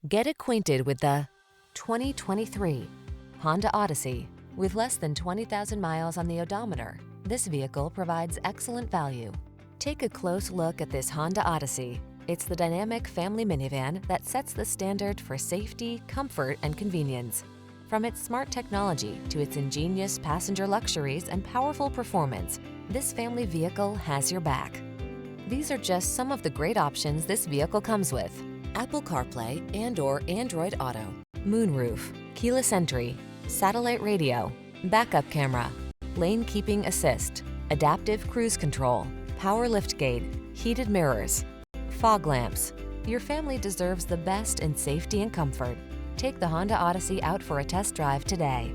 Get acquainted with the 2023 Honda Odyssey. With less than 20,000 miles on the odometer, this vehicle provides excellent value. Take a close look at this Honda Odyssey. It's the dynamic family minivan that sets the standard for safety, comfort, and convenience. From its smart technology to its ingenious passenger luxuries and powerful performance, this family vehicle has your back. These are just some of the great options this vehicle comes with: Apple CarPlay and/or Android Auto, moonroof, keyless entry, satellite radio, backup camera, lane keeping assist, adaptive cruise control, power liftgate, heated mirrors, fog lamps. Your family deserves the best in safety and comfort. Take the Honda Odyssey out for a test drive today.